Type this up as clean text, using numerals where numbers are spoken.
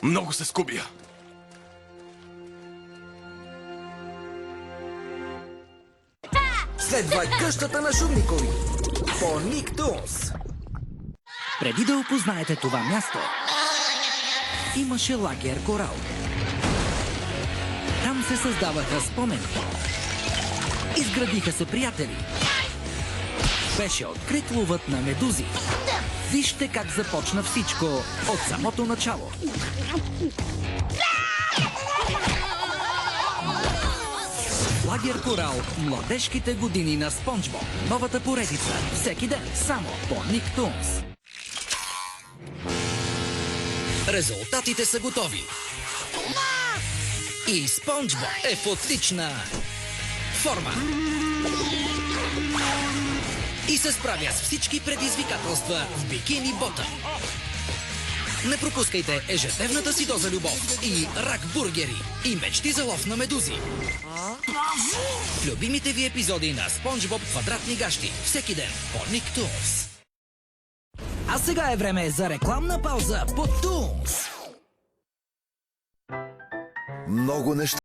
Много се скубя. Следва къщата на Шумникови по Ник Тунс. Преди да опознаете това място, имаше лагер Корал. Там се създаваха спомени. Изградиха се приятели. Беше открит ловът на медузи. Вижте как започна всичко от самото начало. Лагер Корал – младежките години на Спонж Боб. Новата поредица. Всеки ден. Само по Ник Тунс. Резултатите са готови. И Спонж Боб е в отлична форма. И се справя с всички предизвикателства в бикини бота. Не пропускайте ежедневната си доза любов и рак бургери и мечти за лов на медузи. В любимите ви епизоди на Спонж Боб квадратни гащи. Всеки ден по Ник Тунс. А сега е време за рекламна пауза по Тунс. Много неща